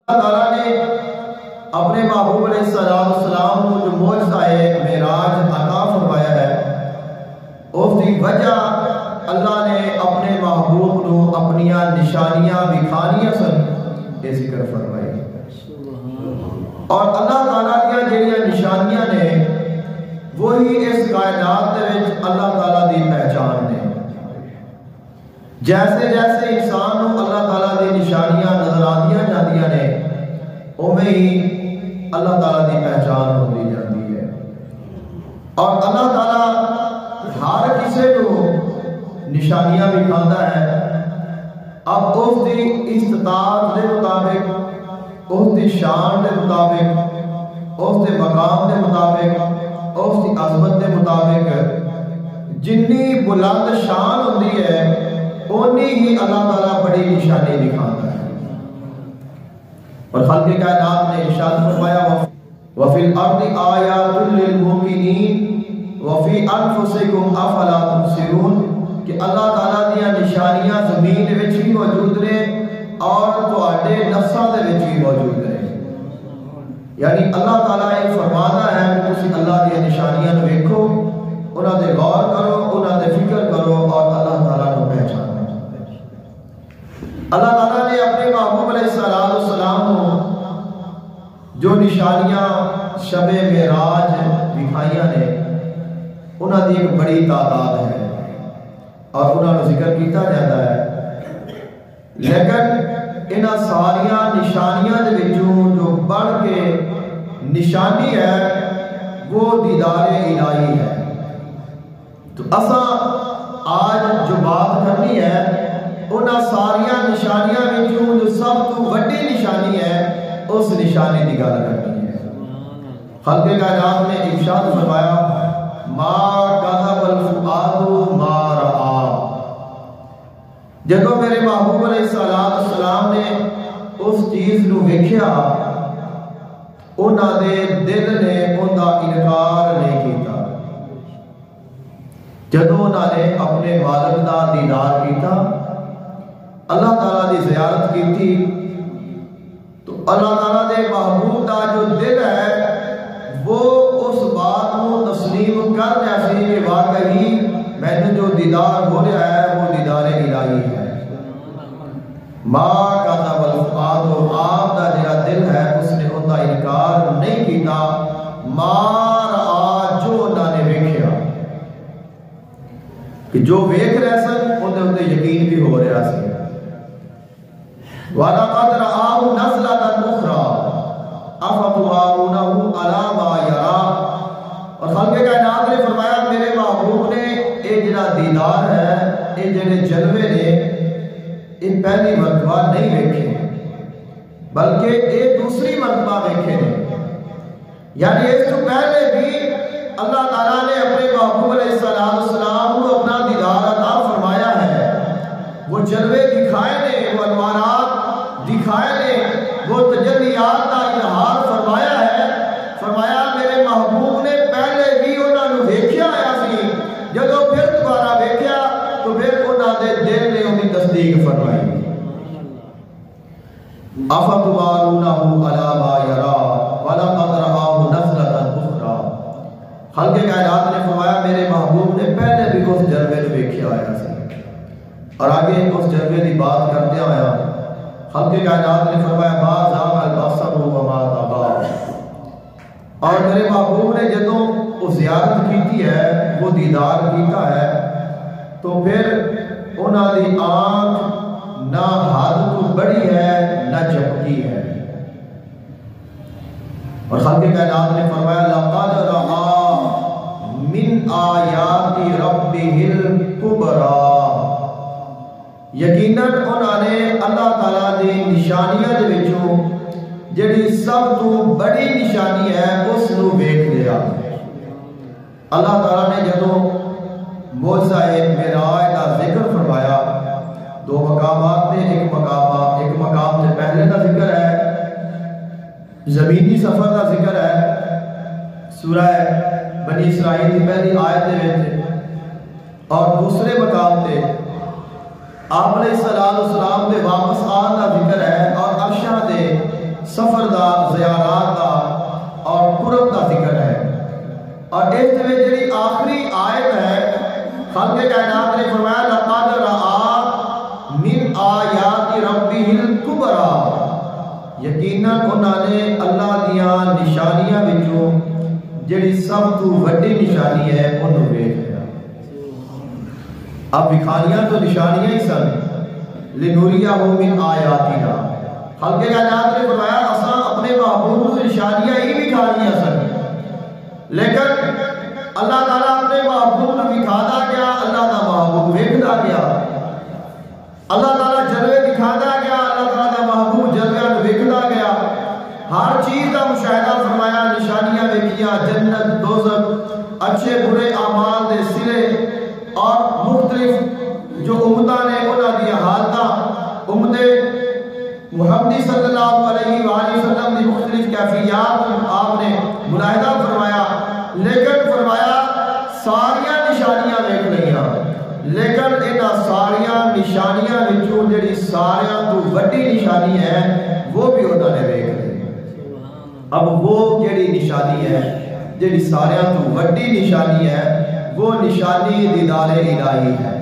اللہ تعالیٰ نے اپنے محبوب علیہ السلام کو جو معجزہ معراج عطا فرمایا ہے، اس کی وجہ اللہ نے اپنے محبوب کو اپنی نشانیاں دکھانیاں سن یہ ذکر فرمائی۔ اور اللہ تعالیٰ دیا جڑیاں نشانیاں نے وہی اس کائنات دے وچ اللہ تعالیٰ دی پہچان نے۔ جیسے جیسے انسان کو اللہ تعالیٰ دی نشانیاں نظر آدیاں جاندیاں نے، اوویں ہی اللہ تعالیٰ دی پہچان ہوتی جاتی ہے۔ اور اللہ تعالیٰ ہر کسی کو نشانیاں بھی کھاتا ہے، اب اس دی استطاعت کے مطابق، اس دی شان کے مطابق، اس دے مقام کے مطابق، اس دی عظمت کے مطابق جنی بلند شان ہوتی ہے اونی ہی اللہ تعالیٰ بڑی نشانی دکھاتا ہے۔ اور خالق کائنات نے ارشاد فرمایا وَفِي الْأَرْضِ آيَاتٌ لِلْمُوقِنِينَ وَفِي أَنفُسِكُمْ أَفَلَا تُبْصِرُونَ کہ اللہ تعالیٰ دیا نشانیاں زمین وچ بھی موجود نے اور تواڈے نفساں دے وچ بھی موجود نے۔ یعنی اللہ تعالیٰ یہ فرماتا ہے کہ تسی اللہ دیا نشانیاں نو ویکھو، انہاں دے غور کرو، انہاں دے فکر کرو اور اللہ تعالیٰ کو پہچانو۔ اللہ تعالیٰ نے اپنے محبوب علیہ السلام کو جو نشانیاں شب معراج دکھائیاں نے انہاں دی ایک بڑی تعداد ہے اور انہاں نے ذکر کیتا جاتا ہے، لیکن انہاں ساریاں نشانیاں دے وچوں جو بڑھ کے نشانی ہے وہ دیدار الہی ہے۔ تو اساں آج جو بات کرنی ہے انہاں ساریاں نشانیاں وچوں جو سب تو بڑی نشانی ہے اس نشانی دی گل کرنی ہے۔ خالق کائنات نے ارشاد فرمایا ما کذب الفؤاد ما رآ۔ جدوں میرے محبوب علیہ السلام نے اس چیز نو ویکھیا انہاں دے دل نے ان دا انکار نہیں کیتا۔ جدوں انہاں نے اپنے مالک دا دیدار کیتا، اللہ تعالیٰ دی زیارت کی تھی، تو اللہ تعالیٰ دے محبوب دا جو دل ہے وہ اس بات کو تسلیم کر رہا سی کہ واقعی میں نے جو دیدار ہو رہا ہے وہ دیدار الہی ہے۔ ما کذب الفؤاد، آپ دا جڑا دل ہے اس نے ان دا انکار نہیں کیتا، ما رآ جو انہاں نے ویکھیا، کہ جو ویکھ رہے سن ان دے یقین بھی ہو رہا سی۔ وَلَقَدْ رَآهُ نَزْلَةً أُخْرَىٰ أَفَتُمَارُونَهُ عَلَىٰ مَا يَرَىٰ۔ اور خالق کائنات نے فرمایا میرے محبوب نے یہ جڑا دیدار ہے، یہ جڑے جلوے نے، یہ پہلی مرتبہ نہیں ویکھے بلکہ یہ دوسری مرتبہ ویکھے نے۔ یعنی اس تو پہلے بھی اللہ تعالیٰ نے اپنے محبوب علیہ السلام کو اپنا دیدار عطا فرمایا ہے، وہ جلوے دکھائے نے، وہ انوارات دکھائے نے، وہ تجلیات کا اظہار فرمایا ہے۔ فرمایا میرے محبوب نے پہلے بھی انہوں نے ویکھیا آیا سی، جدو پھر دوبارہ ویکھیا تو پھر انہوں نے دل نے انہی تصدیق فرمائی۔ أَفَتُمَارُونَهُ عَلَىٰ مَا يَرَىٰ وَلَقَدْ رَآهُ نَزْلَةً أُخْرَىٰ۔ خالق کائنات نے فرمایا میرے محبوب نے پہلے بھی اس جلوے کو ویکھیا آیا سی، اور آگے اس جلوے کی بات کرتے آیا خالق کائنات نے فرمایا ما زاغ البصر وما طغى۔ اور میرے محبوب نے جدوں وہ زیارت کیتی ہے، وہ دیدار کیتا ہے، تو پھر انہاں دی آنکھ نہ حد تو بڑی ہے نہ جھپکی ہے۔ اور خالق کائنات نے فرمایا لقد رأى من آیات ربہ الکبریٰ۔ یقیناً انہوں نے اللہ تعالیٰ دی نشانیاں دے وچوں جڑی سب تو بڑی نشانی ہے اس نو ویکھ لیا۔ اللہ تعالیٰ نے جدوں معجزہ معراج کا ذکر فرمایا، دو مقامات تے ایک مقام سے پہلے کا ذکر ہے، زمینی سفر کا ذکر ہے سورہ بنی اسرائیل کی پہلی آیت دے وچ، اور دوسرے مقام تے آپ علیہ السلام دے واپس آن کا ذکر ہے اور عرشاں دے سفر دا زیارات دا اور قرب دا ذکر ہے. اور اس میں جڑی آخری آیت ہے خالق کائنات نے فرمایا لقد رأى من آیات ربہ الکبریٰ، یقیناً انہوں نے اللہ دیاں نشانیاں وچوں جڑی سب تو وڈی نشانی ہے انہوں ویکھ لیا. اب وکھانیاں تو نشانیاں ہی سن، لنوریہ من آیاتنا. خالق کائنات نے فرمایا اساں اپنے محبوب کو نشانیاں ہی وکھانیاں سن، لیکن اللہ تعالیٰ اپنے محبوب کو دکھاتا گیا، اللہ دا محبوب ویکھدا گیا. اللہ تعالیٰ جلوے دکھاتا گیا، اللہ تعالیٰ دا محبوب جلوے ویکھدا گیا. ہر چیز کا مشاہدہ فرمایا، نشانیاں ویکھیاں، جنت دوزخ، اچھے برے اعمال دے سلے اور مختلف جو امتاں نے انہاں دی حالتاں، امت محمدی صلی اللہ علیہ وآلہ وسلم دی مختلف کیفیات آپ نے ملاحظہ فرمایا. لیکن فرمایا ساریاں نشانیاں ویکھ لئیاں، لیکن انہاں ساریاں نشانیاں وچوں جڑی ساریاں تو وڈی نشانی ہے وہ بھی انہوں نے ویکھ لی. اب وہ جڑی نشانی ہے جڑی ساریاں تو وڈی نشانی ہے وہ نشانی دیدار الہی ہے.